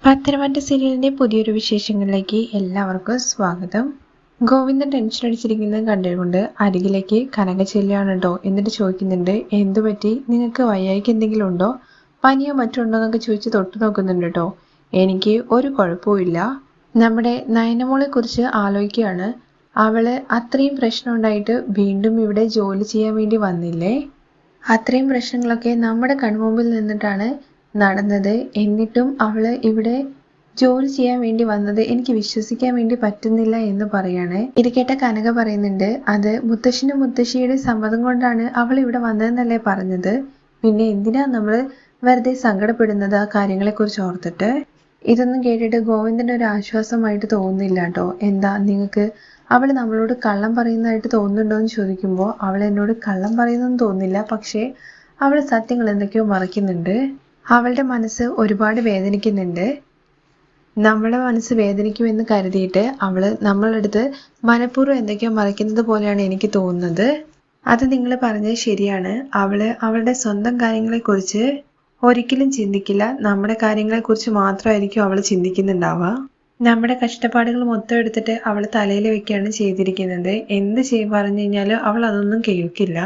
പത്തനംതിട്ട സീരിയലിന്റെ പുതിയൊരു വിശേഷങ്ങളിലേക്ക് എല്ലാവർക്കും സ്വാഗതം. ഗോവിന്ദൻ ടെൻഷൻ അടിച്ചിരിക്കുന്നത് കണ്ടുകൊണ്ട് അരികിലേക്ക് കനക ചെല്ലുകയാണ് കേട്ടോ. എന്നിട്ട് ചോദിക്കുന്നുണ്ട്, എന്തു പറ്റി, നിങ്ങൾക്ക് വയ്യായ്ക്ക് എന്തെങ്കിലും ഉണ്ടോ, പനിയോ മറ്റുണ്ടോ എന്നൊക്കെ ചോദിച്ച് തൊട്ട് നോക്കുന്നുണ്ട് കേട്ടോ. എനിക്ക് ഒരു കുഴപ്പമില്ല. നമ്മുടെ നയനമോളെ കുറിച്ച് ആലോചിക്കുകയാണ്. അവള് അത്രയും പ്രശ്നം ഉണ്ടായിട്ട് വീണ്ടും ഇവിടെ ജോലി ചെയ്യാൻ വേണ്ടി വന്നില്ലേ? അത്രയും പ്രശ്നങ്ങളൊക്കെ നമ്മുടെ കൺമുമ്പിൽ നിന്നിട്ടാണ് നടന്നത്. എന്നിട്ടും അവള് ഇവിടെ ജോലി ചെയ്യാൻ വേണ്ടി വന്നത് എനിക്ക് വിശ്വസിക്കാൻ വേണ്ടി പറ്റുന്നില്ല എന്ന് പറയാണ്. ഇത് കേട്ട കനക പറയുന്നുണ്ട്, അത് മുത്തശ്ശനും മുത്തശ്ശിയുടെ സമ്മതം കൊണ്ടാണ് അവൾ ഇവിടെ വന്നതെന്നല്ലേ പറഞ്ഞത്. പിന്നെ എന്തിനാ നമ്മള് വെറുതെ സങ്കടപ്പെടുന്നത് ആ കാര്യങ്ങളെ കുറിച്ച് ഓർത്തിട്ട്? ഇതൊന്നും കേട്ടിട്ട് ഗോവിന്ദന് ഒരു ആശ്വാസമായിട്ട് തോന്നുന്നില്ല കേട്ടോ. എന്താ നിങ്ങൾക്ക് അവൾ നമ്മളോട് കള്ളം പറയുന്നതായിട്ട് തോന്നുന്നുണ്ടോ എന്ന് ചോദിക്കുമ്പോൾ അവൾ എന്നോട് കള്ളം പറയുന്നൊന്നും തോന്നുന്നില്ല, പക്ഷേ അവൾ സത്യങ്ങൾ എന്തൊക്കെയോ മറയ്ക്കുന്നുണ്ട്. അവളുടെ മനസ്സ് ഒരുപാട് വേദനിക്കുന്നുണ്ട്. നമ്മളെ മനസ്സ് വേദനിക്കുമെന്ന് കരുതിയിട്ട് അവള് നമ്മളടുത്ത് മനഃപൂർവ്വം എന്തൊക്കെയോ മറയ്ക്കുന്നത് പോലെയാണ് എനിക്ക് തോന്നുന്നത്. അത് നിങ്ങൾ പറഞ്ഞത് ശരിയാണ്. അവളുടെ സ്വന്തം കാര്യങ്ങളെക്കുറിച്ച് ഒരിക്കലും ചിന്തിക്കില്ല. നമ്മുടെ കാര്യങ്ങളെക്കുറിച്ച് മാത്രമായിരിക്കും അവൾ ചിന്തിക്കുന്നുണ്ടാവുക. നമ്മുടെ കഷ്ടപ്പാടുകൾ മൊത്തം എടുത്തിട്ട് അവൾ തലയിൽ വെക്കുകയാണ് ചെയ്തിരിക്കുന്നത്. എന്ത് പറഞ്ഞു കഴിഞ്ഞാലും അവൾ അതൊന്നും കേൾക്കില്ല.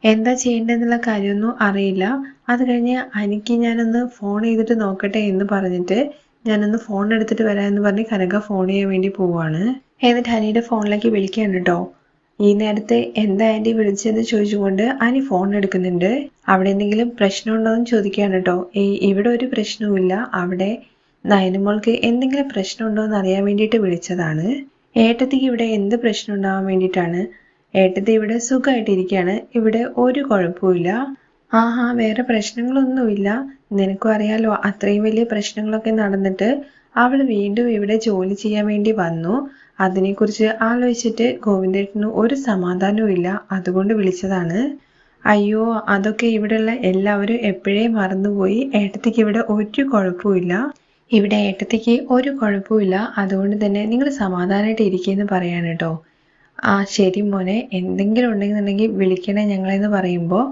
എന്താ ചെയ്യേണ്ടതെന്നുള്ള കാര്യമൊന്നും അറിയില്ല. അത് കഴിഞ്ഞ് എനിക്ക് ഞാനൊന്ന് ഫോൺ ചെയ്തിട്ട് നോക്കട്ടെ എന്ന് പറഞ്ഞിട്ട് ഞാനൊന്ന് ഫോൺ എടുത്തിട്ട് വരാമെന്ന് പറഞ്ഞ് കനക ഫോൺ ചെയ്യാൻ വേണ്ടി പോവാണ്. എന്നിട്ട് ഹനിയുടെ ഫോണിലേക്ക് വിളിക്കുകയാണ് കേട്ടോ. ഈ നേരത്തെ എന്താ ആൻറ്റി വിളിച്ചതെന്ന് ചോദിച്ചുകൊണ്ട് അനി ഫോൺ എടുക്കുന്നുണ്ട്. അവിടെ എന്തെങ്കിലും പ്രശ്നമുണ്ടോ എന്ന് ചോദിക്കുകയാണ് കേട്ടോ. ഇവിടെ ഒരു പ്രശ്നവുമില്ല. അവിടെ നയനമോൾക്ക് എന്തെങ്കിലും പ്രശ്നമുണ്ടോ എന്ന് അറിയാൻ വേണ്ടിയിട്ട് വിളിച്ചതാണ്. ഏട്ടത്തിക്ക് ഇവിടെ എന്ത് പ്രശ്നം ഉണ്ടാവാൻ വേണ്ടിയിട്ടാണ്? ഏട്ടത്തി ഇവിടെ സുഖമായിട്ടിരിക്കുകയാണ്. ഇവിടെ ഒരു കുഴപ്പമില്ല. ആഹാ, വേറെ പ്രശ്നങ്ങളൊന്നുമില്ല. നിനക്കും അറിയാലോ, അത്രയും വലിയ പ്രശ്നങ്ങളൊക്കെ നടന്നിട്ട് അവൾ വീണ്ടും ഇവിടെ ജോലി ചെയ്യാൻ വേണ്ടി വന്നു. അതിനെക്കുറിച്ച് ആലോചിച്ചിട്ട് ഗോവിന്ദേട്ടന് ഒരു സമാധാനവും ഇല്ല. അതുകൊണ്ട് വിളിച്ചതാണ്. അയ്യോ, അതൊക്കെ ഇവിടെയുള്ള എല്ലാവരും എപ്പോഴേ മറന്നുപോയി. ഏട്ടത്തിക്ക് ഇവിടെ ഒരു കുഴപ്പമില്ല. ഇവിടെ ഏട്ടത്തിക്ക് ഒരു കുഴപ്പമില്ല. അതുകൊണ്ട് തന്നെ നിങ്ങൾ സമാധാനമായിട്ട് ഇരിക്കുകയെന്ന് പറയാണ് കേട്ടോ. ആ ശരി മോനെ, എന്തെങ്കിലും ഉണ്ടെന്നുണ്ടെങ്കിൽ വിളിക്കണേ ഞങ്ങളെന്ന് പറയുമ്പോൾ,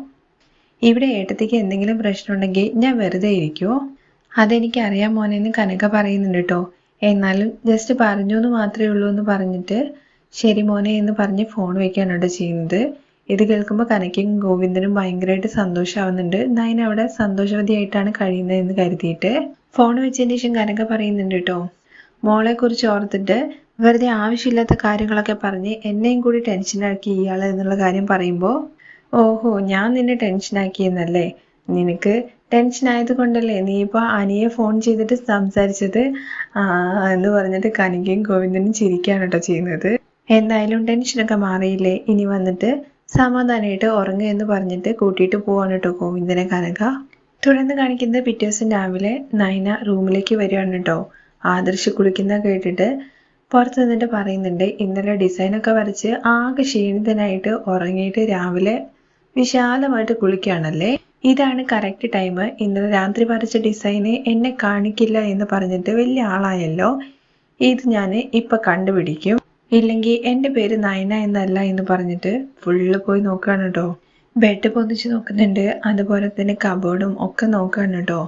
ഇവിടെ ഏട്ടത്തിക്ക് എന്തെങ്കിലും പ്രശ്നം ഉണ്ടെങ്കിൽ ഞാൻ വെറുതെ ഇരിക്കുമോ? അതെനിക്ക് അറിയാം മോനെ എന്ന് കനക പറയുന്നുണ്ട് കേട്ടോ. എന്നാലും ജസ്റ്റ് പറഞ്ഞു എന്ന് മാത്രമേ ഉള്ളൂ എന്ന് പറഞ്ഞിട്ട് ശരി മോനെ എന്ന് പറഞ്ഞ് ഫോൺ വയ്ക്കാണ് കേട്ടോ ചെയ്യുന്നത്. ഇത് കേൾക്കുമ്പോൾ കനകയും ഗോവിന്ദനും ഭയങ്കരമായിട്ട് സന്തോഷമാവുന്നുണ്ട്. നയന അവിടെ സന്തോഷവതിയായിട്ടാണ് കഴിയുന്നതെന്ന് കരുതിയിട്ട് ഫോൺ വെച്ചതിന് ശേഷം കനക പറയുന്നുണ്ട് കേട്ടോ, മോളെ കുറിച്ച് ഓർത്തിട്ട് വെറുതെ ആവശ്യമില്ലാത്ത കാര്യങ്ങളൊക്കെ പറഞ്ഞ് എന്നെയും കൂടി ടെൻഷനാക്കി ഇയാൾ എന്നുള്ള കാര്യം പറയുമ്പോൾ, ഓഹോ, ഞാൻ നിന്നെ ടെൻഷനാക്കിയെന്നല്ലേ? നിനക്ക് ടെൻഷൻ ആയത് കൊണ്ടല്ലേ നീ ഇപ്പോൾ അനിയെ ഫോൺ ചെയ്തിട്ട് സംസാരിച്ചത് എന്ന് പറഞ്ഞിട്ട് കനികയും ഗോവിന്ദനും ചിരിക്കുകയാണ് കേട്ടോ ചെയ്യുന്നത്. എന്തായാലും ടെൻഷനൊക്കെ മാറിയില്ലേ, ഇനി വന്നിട്ട് സമാധാനമായിട്ട് ഉറങ്ങുക എന്ന് പറഞ്ഞിട്ട് കൂട്ടിയിട്ട് പോവാണ് കേട്ടോ ഗോവിന്ദനെ കനക. തുടർന്ന് കാണിക്കുന്നത് പിറ്റേ ദിവസം രാവിലെ നയന റൂമിലേക്ക് വരികയാണ് കേട്ടോ. ആദർശ് കുളിക്കുന്ന കേട്ടിട്ട് പുറത്ത് നിന്നിട്ട് പറയുന്നുണ്ട്, ഇന്നലെ ഡിസൈനൊക്കെ വരച്ച് ആകെ ക്ഷീണിതനായിട്ട് ഉറങ്ങിയിട്ട് രാവിലെ വിശാലമായിട്ട് കുളിക്കുകയാണല്ലേ? ഇതാണ് കറക്റ്റ് ടൈം. ഇന്നലെ രാത്രി വരച്ച ഡിസൈന് എന്നെ കാണിക്കില്ല എന്ന് പറഞ്ഞിട്ട് വലിയ ആളായല്ലോ. ഇത് ഞാൻ ഇപ്പം കണ്ടുപിടിക്കും, ഇല്ലെങ്കിൽ എൻ്റെ പേര് നയന എന്നല്ല എന്ന് പറഞ്ഞിട്ട് ഫുള്ള് പോയി നോക്കുകയാണ് കേട്ടോ. ബെഡ് പൊന്നിച്ച് നോക്കുന്നുണ്ട്. അതുപോലെ തന്നെ കബോർഡും ഒക്കെ നോക്കുകയാണ് കേട്ടോ.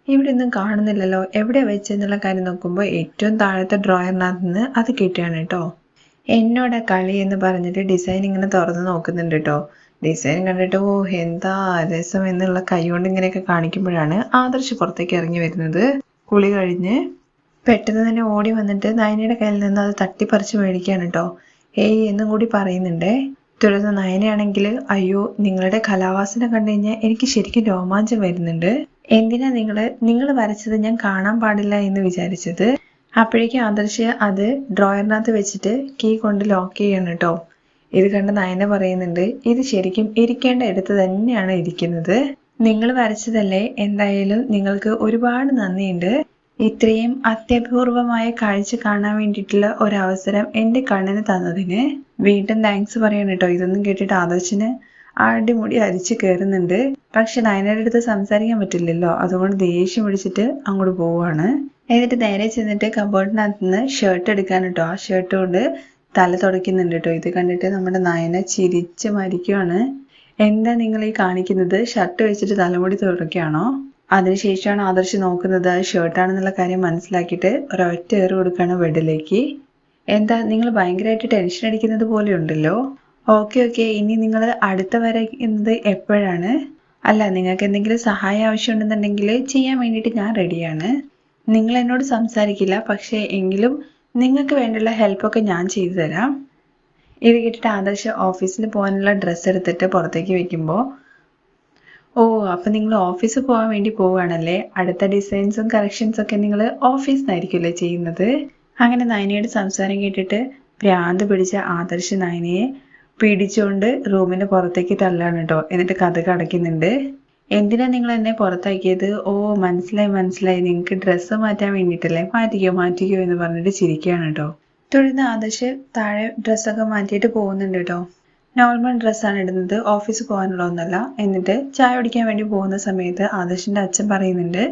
ഇവിടെ ഒന്നും കാണുന്നില്ലല്ലോ, എവിടെ വെച്ചെന്നുള്ള കാര്യം നോക്കുമ്പോൾ ഏറ്റവും താഴത്തെ ഡ്രോയറിനകത്ത് നിന്ന് അത് കിട്ടുകയാണ് കേട്ടോ. എന്നോട് കളി എന്ന് പറഞ്ഞിട്ട് ഡിസൈൻ ഇങ്ങനെ തുറന്ന് നോക്കുന്നുണ്ട് കേട്ടോ. ഡിസൈൻ കണ്ടിട്ട് ഓ എന്താ രസം എന്നുള്ള കൈകൊണ്ട് ഇങ്ങനെയൊക്കെ കാണിക്കുമ്പോഴാണ് ആദർശ് പുറത്തേക്ക് ഇറങ്ങി വരുന്നത്. കുളി കഴിഞ്ഞ് പെട്ടെന്ന് തന്നെ ഓടി വന്നിട്ട് നയനയുടെ കയ്യിൽ നിന്ന് അത് തട്ടിപ്പറിച്ച് മേടിക്കുകയാണ് കേട്ടോ. ഏയ് എന്നും കൂടി പറയുന്നുണ്ടേ. തുടർന്ന് നയനയാണെങ്കിൽ, അയ്യോ, നിങ്ങളുടെ കലാവാസന കണ്ടു കഴിഞ്ഞാൽ എനിക്ക് ശരിക്കും രോമാഞ്ചം വരുന്നുണ്ട്. എന്തിനാ നിങ്ങൾ വരച്ചത് ഞാൻ കാണാൻ പാടില്ല എന്ന് വിചാരിച്ചത്? അപ്പോഴേക്കും ആദർശ് അത് ഡ്രോയറിനകത്ത് വെച്ചിട്ട് കീ കൊണ്ട് ലോക്ക് ചെയ്യണം കേട്ടോ. ഇത് കണ്ട് നയന പറയുന്നുണ്ട്, ഇത് ശരിക്കും ഇരിക്കേണ്ട ഇടത്ത് തന്നെയാണ് ഇരിക്കുന്നത്. നിങ്ങൾ വരച്ചതല്ലേ, എന്തായാലും നിങ്ങൾക്ക് ഒരുപാട് നന്ദിയുണ്ട്. ഇത്രയും അത്യപൂർവമായ കാഴ്ച കാണാൻ വേണ്ടിയിട്ടുള്ള ഒരവസരം എൻ്റെ കണ്ണിന് തന്നതിന് വീണ്ടും താങ്ക്സ് പറയണം കേട്ടോ. ഇതൊന്നും കേട്ടിട്ട് ആദർശിന് അടിമുടി അരിച്ചു കയറുന്നുണ്ട്. പക്ഷെ നയനയുടെ അടുത്ത് സംസാരിക്കാൻ പറ്റില്ലല്ലോ, അതുകൊണ്ട് ദേഷ്യം പിടിച്ചിട്ട് അങ്ങോട്ട് പോവാണ്. എന്നിട്ട് നേരെ ചെന്നിട്ട് കബോർഡിനകത്ത് നിന്ന് ഷർട്ട് എടുക്കാൻ കേട്ടോ. ആ ഷർട്ട് കൊണ്ട് തല തുടയ്ക്കുന്നുണ്ട് കേട്ടോ. ഇത് കണ്ടിട്ട് നമ്മുടെ നയന ചിരിച്ച് മരിക്കുവാണ്. എന്താ നിങ്ങൾ ഈ കാണിക്കുന്നത്? ഷർട്ട് വെച്ചിട്ട് തലമുടി തുടയ്ക്കുകയാണോ? അതിനുശേഷമാണ് ആദർശ് നോക്കുന്നത് ഷർട്ടാണെന്നുള്ള കാര്യം മനസ്സിലാക്കിയിട്ട് ഒരൊറ്റ ഏറ് കൊടുക്കുകയാണ് ബെഡിലേക്ക്. എന്താ നിങ്ങൾ ഭയങ്കരമായിട്ട് ടെൻഷൻ അടിക്കുന്നത് പോലെ ഉണ്ടല്ലോ. ഓക്കെ ഓക്കെ, ഇനി നിങ്ങൾ അടുത്ത വരയ്ക്കുന്നത് എപ്പോഴാണ്? അല്ല, നിങ്ങൾക്ക് എന്തെങ്കിലും സഹായം ആവശ്യമുണ്ടെന്നുണ്ടെങ്കിൽ ചെയ്യാൻ വേണ്ടിയിട്ട് ഞാൻ റെഡിയാണ്. നിങ്ങൾ എന്നോട് സംസാരിക്കില്ല, പക്ഷേ എങ്കിലും നിങ്ങൾക്ക് വേണ്ടിയുള്ള ഹെൽപ്പൊക്കെ ഞാൻ ചെയ്തു തരാം. ഇത് കേട്ടിട്ട് ആദർശ് ഓഫീസിൽ പോകാനുള്ള ഡ്രസ്സ് എടുത്തിട്ട് പുറത്തേക്ക് വെക്കുമ്പോൾ, ഓ അപ്പം നിങ്ങൾ ഓഫീസിൽ പോകാൻ വേണ്ടി പോവുകയാണല്ലേ. അടുത്ത ഡിസൈൻസും കറക്ഷൻസും ഒക്കെ നിങ്ങൾ ഓഫീസിൽ നിന്നായിരിക്കുമല്ലേ ചെയ്യുന്നത്? അങ്ങനെ നയനയുടെ സംസാരം കേട്ടിട്ട് ഭ്രാന്ത് പിടിച്ച ആദർശ് നയനയെ പിടിച്ചുകൊണ്ട് റൂമിന് പുറത്തേക്ക് തള്ളാണ് കേട്ടോ. എന്നിട്ട് കതക് അടയ്ക്കുന്നുണ്ട്. എന്തിനാ നിങ്ങൾ എന്നെ പുറത്താക്കിയത്? ഓ മനസ്സിലായി, നിങ്ങൾക്ക് ഡ്രസ്സ് മാറ്റാൻ വേണ്ടിയിട്ടല്ലേ, മാറ്റിക്കോ എന്ന് പറഞ്ഞിട്ട് ചിരിക്കുകയാണ് കേട്ടോ. തുടർന്ന് ആദർശ് താഴെ ഡ്രസ്സൊക്കെ മാറ്റിയിട്ട് പോകുന്നുണ്ട് കേട്ടോ. നോർമൽ ഡ്രസ്സാണ് ഇടുന്നത്, ഓഫീസിൽ പോകാനുള്ള ഒന്നല്ല. എന്നിട്ട് ചായ കുടിക്കാൻ വേണ്ടി പോകുന്ന സമയത്ത് ആദർശിന്റെ അച്ഛൻ പറയുന്നുണ്ട്,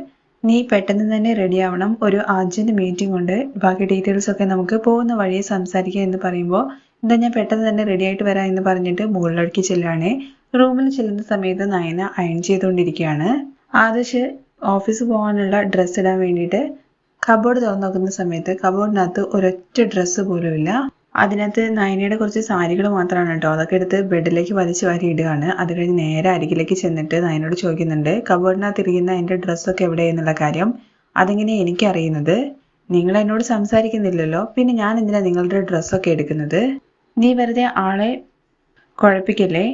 നീ പെട്ടെന്ന് തന്നെ റെഡി ആവണം, ഒരു അർജന്റ് മീറ്റിംഗ് ഉണ്ട്, ബാക്കി ഡീറ്റെയിൽസ് ഒക്കെ നമുക്ക് പോകുന്ന വഴിയെ സംസാരിക്കാം എന്ന് പറയുമ്പോൾ, എന്താ ഞാൻ പെട്ടെന്ന് തന്നെ റെഡി ആയിട്ട് വരാം എന്ന് പറഞ്ഞിട്ട് മുകളിലേക്ക് ചെല്ലുകയാണ്. റൂമിൽ ചെല്ലുന്ന സമയത്ത് നയന അയൺ ചെയ്തുകൊണ്ടിരിക്കുകയാണ്. ആദർശ് ഓഫീസിൽ പോകാനുള്ള ഡ്രസ്സ് ഇടാൻ വേണ്ടിയിട്ട് കബോർഡ് തുറന്നു നോക്കുന്ന സമയത്ത് കബോർഡിനകത്ത് ഒരൊറ്റ ഡ്രസ്സ് പോലും ഇല്ല. അതിനകത്ത് നയനയുടെ കുറച്ച് സാരികൾ മാത്രമാണ് കേട്ടോ. അതൊക്കെ എടുത്ത് ബെഡിലേക്ക് വലിച്ചു വാരി ഇടുകയാണ്. അത് കഴിഞ്ഞ് നേരെ അരികിലേക്ക് ചെന്നിട്ട് നയനോട് ചോദിക്കുന്നുണ്ട്, കബോർഡിനകത്ത് ഇരിക്കുന്ന എൻ്റെ ഡ്രസ്സൊക്കെ എവിടെയെന്നുള്ള കാര്യം. അതെങ്ങനെയാണ് എനിക്കറിയുന്നത്? നിങ്ങൾ എന്നോട് സംസാരിക്കുന്നില്ലല്ലോ, പിന്നെ ഞാൻ എന്തിനാ നിങ്ങളുടെ ഡ്രസ്സൊക്കെ എടുക്കുന്നത്? നീ വെറുതെ ആളെ കുഴപ്പിക്കല്ലേ.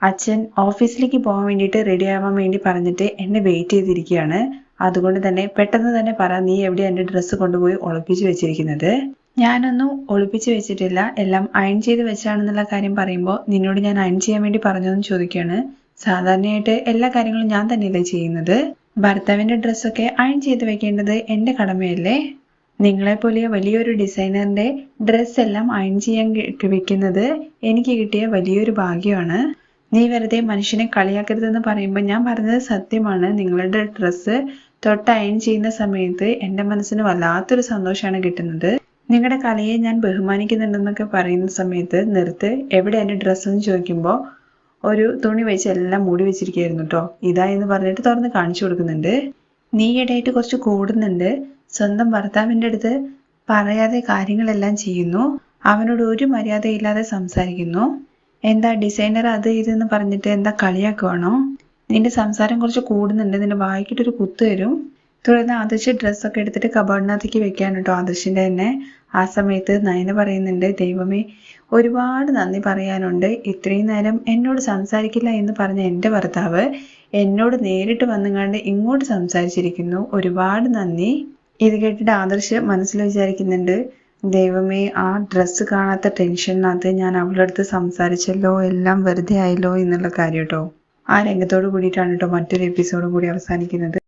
അച്ഛൻ ഓഫീസിലേക്ക് പോകാൻ വേണ്ടിയിട്ട് റെഡി ആവാൻ വേണ്ടി പറഞ്ഞിട്ട് എന്നെ വെയിറ്റ് ചെയ്തിരിക്കുകയാണ്. അതുകൊണ്ട് തന്നെ പെട്ടെന്ന് തന്നെ പറ, നീ എവിടെയാണ് എൻ്റെ ഡ്രസ്സ് കൊണ്ടുപോയി ഒളിപ്പിച്ചു വെച്ചിരിക്കുന്നത്? ഞാനൊന്നും ഒളിപ്പിച്ചു വെച്ചിട്ടില്ല, എല്ലാം അയൺ ചെയ്ത് വെച്ചാണെന്നുള്ള കാര്യം പറയുമ്പോൾ, നിന്നോട് ഞാൻ അയൺ ചെയ്യാൻ വേണ്ടി പറഞ്ഞതെന്ന് ചോദിക്കുകയാണ്. സാധാരണയായിട്ട് എല്ലാ കാര്യങ്ങളും ഞാൻ തന്നെയല്ലേ ചെയ്യുന്നത്? ഭർത്താവിൻ്റെ ഡ്രസ്സൊക്കെ അയൺ ചെയ്ത് വെക്കേണ്ടത് എൻ്റെ കടമയല്ലേ? നിങ്ങളെപ്പോലെ വലിയൊരു ഡിസൈനറിൻ്റെ ഡ്രസ്സ് എല്ലാം അയൺ ചെയ്യാൻ വെക്കുന്നത് എനിക്ക് കിട്ടിയ വലിയൊരു ഭാഗ്യമാണ്. നീ വെറുതെ മനുഷ്യനെ കളിയാക്കരുതെന്ന് പറയുമ്പോൾ ഞാൻ പറഞ്ഞത് സത്യമാണ്. നിങ്ങളുടെ ഡ്രസ്സ് തൊട്ട് അയൺ ചെയ്യുന്ന സമയത്ത് എൻ്റെ മനസ്സിന് വല്ലാത്തൊരു സന്തോഷമാണ് കിട്ടുന്നത്. നിങ്ങളുടെ കലയെ ഞാൻ ബഹുമാനിക്കുന്നുണ്ടെന്നൊക്കെ പറയുന്ന സമയത്ത് നിർത്ത്, എവിടെ എൻ്റെ ഡ്രസ്സെന്ന് ചോദിക്കുമ്പോൾ ഒരു തുണി വെച്ച് എല്ലാം മൂടി വെച്ചിരിക്കുകയായിരുന്നു കേട്ടോ. ഇതാ എന്ന് പറഞ്ഞിട്ട് തുറന്ന് കാണിച്ചു കൊടുക്കുന്നുണ്ട്. നീ ഇടയായിട്ട് കുറച്ച് കൂടുന്നുണ്ട്. സ്വന്തം ഭർത്താവിൻ്റെ അടുത്ത് പറയാതെ കാര്യങ്ങളെല്ലാം ചെയ്യുന്നു. അവനോട് ഒരു മര്യാദയില്ലാതെ സംസാരിക്കുന്നു. എന്താ ഡിസൈനർ അത് ഇതെന്ന് പറഞ്ഞിട്ട് എന്താ കളിയാക്കുവാണോ? നിന്റെ സംസാരം കുറച്ച് കൂടുന്നുണ്ട്, നിന്റെ വായിക്കിട്ടൊരു കുത്തു വരും. തുടർന്ന് ആദർശ് ഡ്രസ്സൊക്കെ എടുത്തിട്ട് കബോർഡിനകത്തേക്ക് വെക്കാൻ കേട്ടോ ആദർശിൻ്റെ തന്നെ. ആ സമയത്ത് നയന പറയുന്നുണ്ട്, ദൈവമേ ഒരുപാട് നന്ദി പറയാനുണ്ട്. ഇത്രയും നേരം എന്നോട് സംസാരിക്കില്ല എന്ന് പറഞ്ഞ എൻ്റെ ഭർത്താവ് എന്നോട് നേരിട്ട് വന്നുകൊണ്ട് ഇങ്ങോട്ട് സംസാരിച്ചിരിക്കുന്നു. ഒരുപാട് നന്ദി. ഇത് കേട്ടിട്ട് ആദർശ് മനസ്സിൽ വിചാരിക്കുന്നുണ്ട്, ദൈവമേ ആ ഡ്രസ്സ് കാണാത്ത ടെൻഷനകത്ത് ഞാൻ അവളുടെ അടുത്ത് സംസാരിച്ചല്ലോ, എല്ലാം വെറുതെ ആയല്ലോ എന്നുള്ള കാര്യം കേട്ടോ. ആ രംഗത്തോട് കൂടിയിട്ടാണ് കേട്ടോ മറ്റൊരു എപ്പിസോഡും കൂടി അവസാനിക്കുന്നത്.